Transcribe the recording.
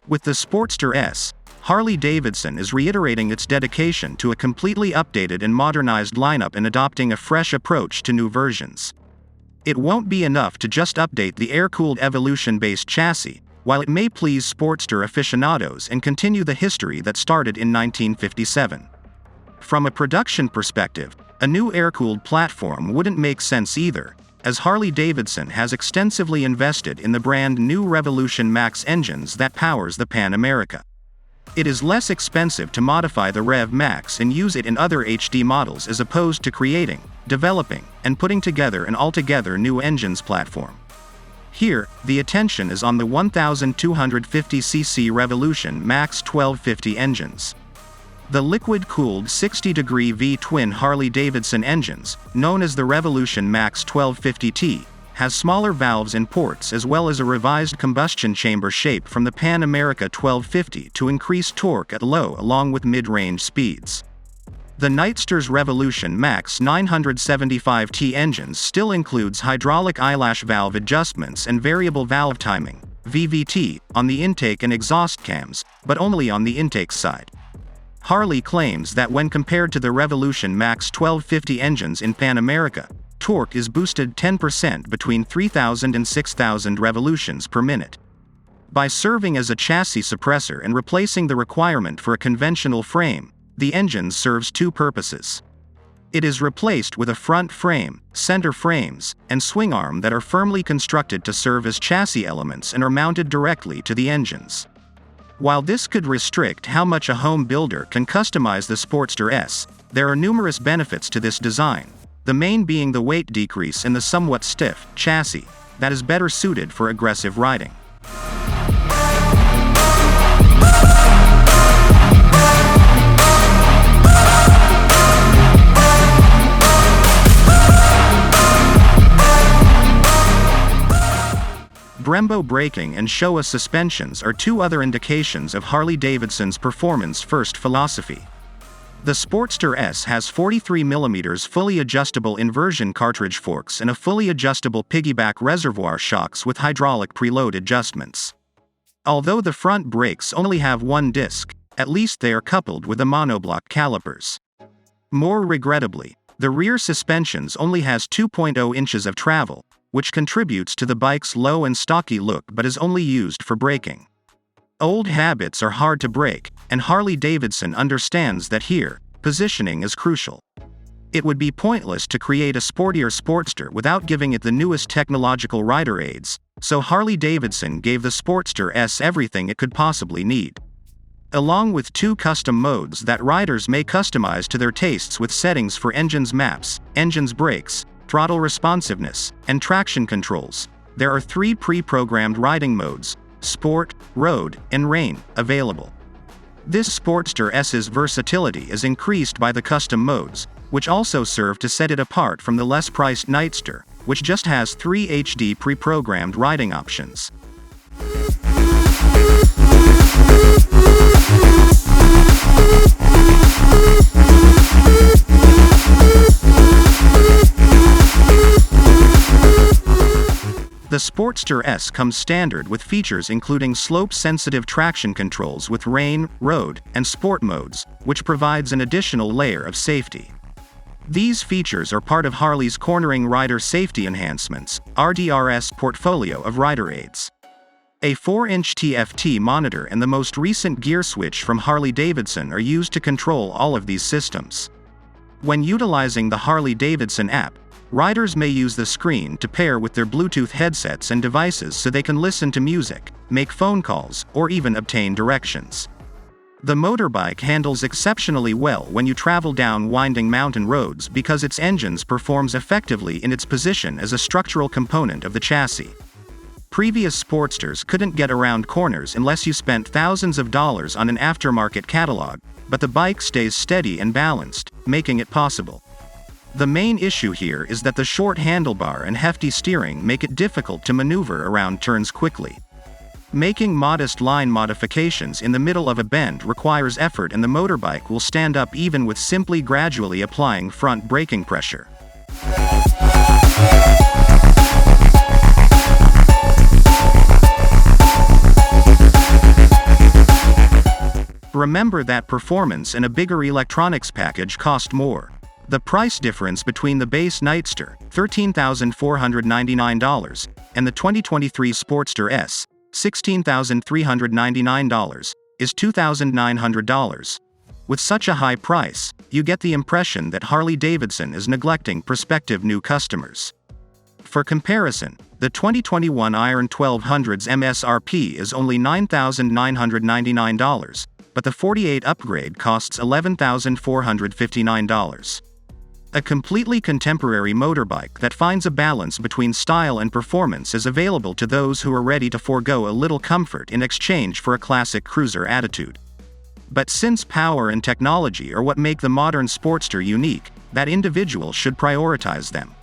With the Sportster S, Harley-Davidson is reiterating its dedication to a completely updated and modernized lineup and adopting a fresh approach to new versions. It won't be enough to just update the air-cooled Evolution-based chassis, while it may please Sportster aficionados and continue the history that started in 1957. From a production perspective, a new air-cooled platform wouldn't make sense either, as Harley-Davidson has extensively invested in the brand new Revolution Max engines that powers the Pan America. It is less expensive to modify the Rev Max and use it in other HD models as opposed to creating, developing, and putting together an altogether new engines platform. Here, the attention is on the 1250cc Revolution Max 1250 engines. The liquid-cooled 60-degree V-twin Harley-Davidson engines, known as the Revolution Max 1250T, has smaller valves and ports as well as a revised combustion chamber shape from the Pan America 1250 to increase torque at low along with mid-range speeds. The Nightster's Revolution Max 975T engines still includes hydraulic eyelash valve adjustments and variable valve timing, VVT, on the intake and exhaust cams, but only on the intake side. Harley claims that when compared to the Revolution Max 1250 engines in Pan America, torque is boosted 10% between 3,000 and 6,000 revolutions per minute. By serving as a chassis suppressor and replacing the requirement for a conventional frame, the engine serves two purposes. It is replaced with a front frame, center frames, and swing arm that are firmly constructed to serve as chassis elements and are mounted directly to the engines. While this could restrict how much a home builder can customize the Sportster S, there are numerous benefits to this design, the main being the weight decrease in the somewhat stiff chassis that is better suited for aggressive riding. Brembo braking and Showa suspensions are two other indications of Harley-Davidson's performance-first philosophy. The Sportster S has 43mm fully adjustable inversion cartridge forks and a fully adjustable piggyback reservoir shocks with hydraulic preload adjustments. Although the front brakes only have one disc, at least they are coupled with the monoblock calipers. More regrettably, the rear suspensions only has 2.0 inches of travel, which contributes to the bike's low and stocky look but is only used for braking. Old habits are hard to break, and Harley-Davidson understands that here, positioning is crucial. It would be pointless to create a sportier Sportster without giving it the newest technological rider aids, so Harley-Davidson gave the Sportster S everything it could possibly need. Along with two custom modes that riders may customize to their tastes with settings for engines maps, engines brakes, throttle responsiveness, and traction controls, there are three pre-programmed riding modes, Sport, Road, and Rain, available. This Sportster S's versatility is increased by the custom modes, which also serve to set it apart from the less-priced Nightster, which just has 3 HD pre-programmed riding options. The Sportster S comes standard with features including slope-sensitive traction controls with Rain, Road, and Sport modes, which provides an additional layer of safety. These features are part of Harley's Cornering Rider Safety Enhancements, RDRS portfolio of rider aids. A 4-inch TFT monitor and the most recent gear switch from Harley-Davidson are used to control all of these systems. When utilizing the Harley-Davidson app, riders may use the screen to pair with their Bluetooth headsets and devices so they can listen to music, make phone calls, or even obtain directions. The motorbike handles exceptionally well when you travel down winding mountain roads because its engines performs effectively in its position as a structural component of the chassis. Previous Sportsters couldn't get around corners unless you spent thousands of dollars on an aftermarket catalog, but the bike stays steady and balanced, making it possible. The main issue here is that the short handlebar and hefty steering make it difficult to maneuver around turns quickly. Making modest line modifications in the middle of a bend requires effort, and the motorbike will stand up even with simply gradually applying front braking pressure. remember that performance and a bigger electronics package cost more. The price difference between the base Nightster, $13,499, and the 2023 Sportster S, $16,399, is $2,900. With such a high price, you get the impression that Harley-Davidson is neglecting prospective new customers. For comparison, the 2021 Iron 1200's MSRP is only $9,999, but the 48 upgrade costs $11,459. A completely contemporary motorbike that finds a balance between style and performance is available to those who are ready to forego a little comfort in exchange for a classic cruiser attitude. But since power and technology are what make the modern Sportster unique, that individual should prioritize them.